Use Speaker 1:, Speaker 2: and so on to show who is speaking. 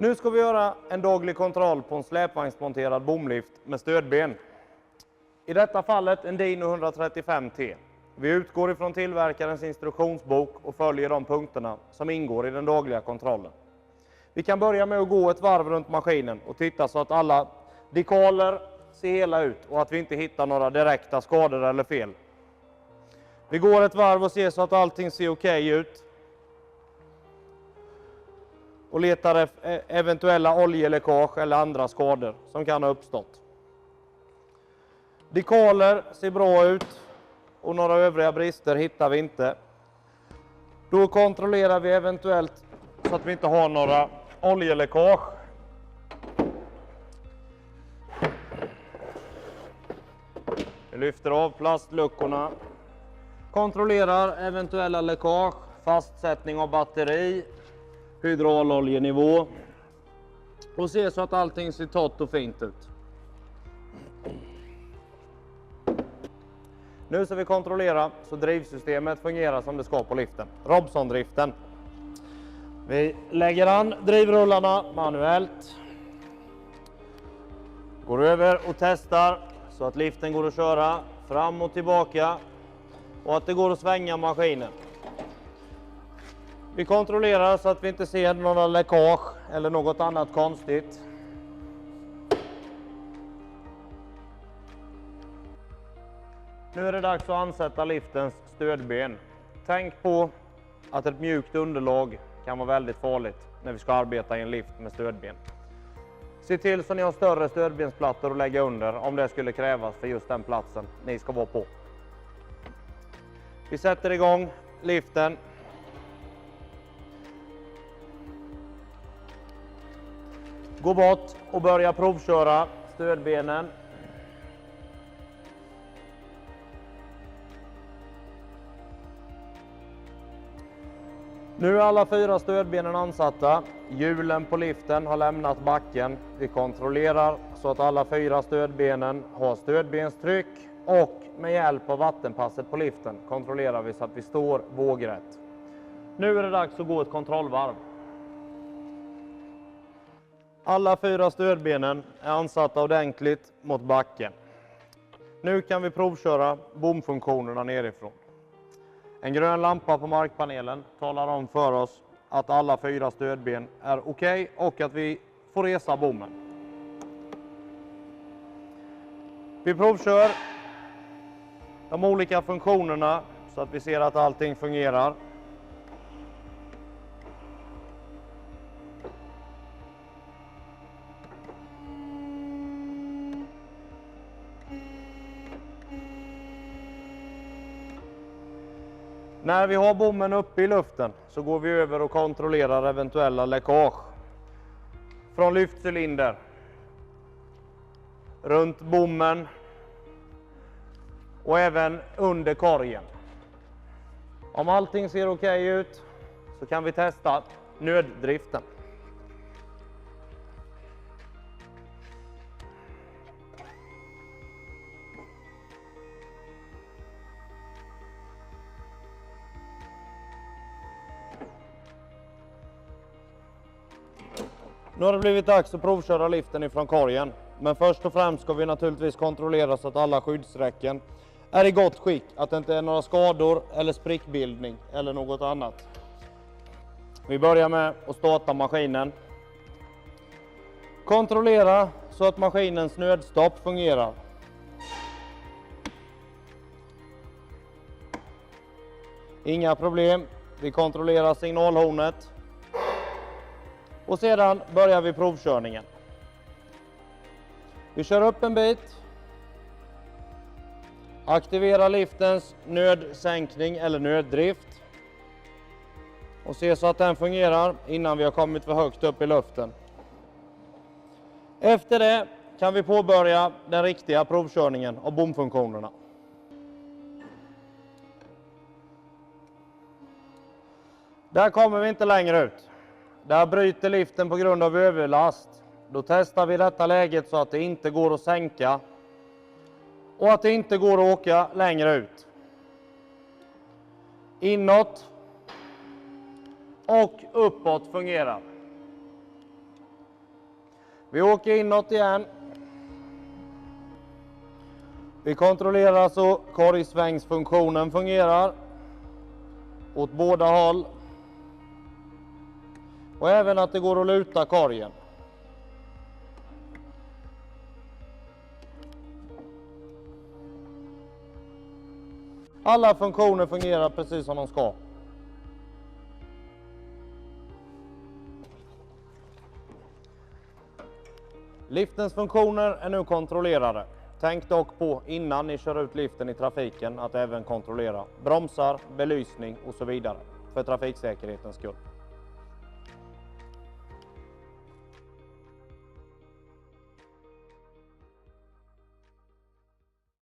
Speaker 1: Nu ska vi göra en daglig kontroll på en släpvagnsmonterad bomlift med stödben. I detta fallet en Dino 135T. Vi utgår ifrån tillverkarens instruktionsbok och följer de punkterna som ingår i den dagliga kontrollen. Vi kan börja med att gå ett varv runt maskinen och titta så att alla dekaler ser hela ut och att vi inte hittar några direkta skador eller fel. Vi går ett varv och ser så att allting ser okej ut. Och letar efter eventuella oljeläckage eller andra skador som kan ha uppstått. Dekaler ser bra ut och några övriga brister hittar vi inte. Då kontrollerar vi eventuellt så att vi inte har några oljeläckage. Vi lyfter av plastluckorna. Kontrollerar eventuella läckage, fastsättning av batteri, hydrauloljenivå och ser så att allting ser torrt och fint ut. Nu ska vi kontrollera så drivsystemet fungerar som det ska på liften. Robson-driften. Vi lägger an drivrullarna manuellt. Går över och testar så att liften går att köra fram och tillbaka och att det går att svänga maskinen. Vi kontrollerar så att vi inte ser några läckage eller något annat konstigt. Nu är det dags att ansätta liftens stödben. Tänk på att ett mjukt underlag kan vara väldigt farligt när vi ska arbeta i en lift med stödben. Se till så ni har större stödbensplattor att lägga under om det skulle krävas för just den platsen ni ska vara på. Vi sätter igång liften. Gå bort och börja provköra stödbenen. Nu är alla 4 stödbenen ansatta. Hjulen på liften har lämnat backen. Vi kontrollerar så att alla 4 stödbenen har stödbenstryck och med hjälp av vattenpasset på liften kontrollerar vi så att vi står vågrätt. Nu är det dags att gå ett kontrollvarv. Alla 4 stödbenen är ansatta ordentligt mot backen. Nu kan vi provköra bomfunktionerna nerifrån. En grön lampa på markpanelen talar om för oss att alla 4 stödben är okej och att vi får resa bommen. Vi provkör de olika funktionerna så att vi ser att allting fungerar. När vi har bommen uppe i luften så går vi över och kontrollerar eventuella läckage från lyftcylinder, runt bommen och även under korgen. Om allting ser okej ut så kan vi testa nöddriften. Nu har det blivit dags att provköra liften ifrån korgen. Men först och främst ska vi naturligtvis kontrollera så att alla skyddsräcken är i gott skick. Att det inte är några skador eller sprickbildning eller något annat. Vi börjar med att starta maskinen. Kontrollera så att maskinens nödstopp fungerar. Inga problem. Vi kontrollerar signalhornet. Och sedan börjar vi provkörningen. Vi kör upp en bit. Aktiverar liftens nödsänkning eller nöddrift. Och ser så att den fungerar innan vi har kommit för högt upp i luften. Efter det kan vi påbörja den riktiga provkörningen av bomfunktionerna. Där kommer vi inte längre ut. Där bryter liften på grund av överlast. Då testar vi detta läget så att det inte går att sänka. Och att det inte går att åka längre ut. Inåt och uppåt fungerar. Vi åker inåt igen. Vi kontrollerar så korgsvängsfunktionen fungerar åt båda håll. Och även att det går att luta korgen. Alla funktioner fungerar precis som de ska. Liftens funktioner är nu kontrollerade. Tänk dock på innan ni kör ut liften i trafiken att även kontrollera bromsar, belysning och så vidare för trafiksäkerhetens skull.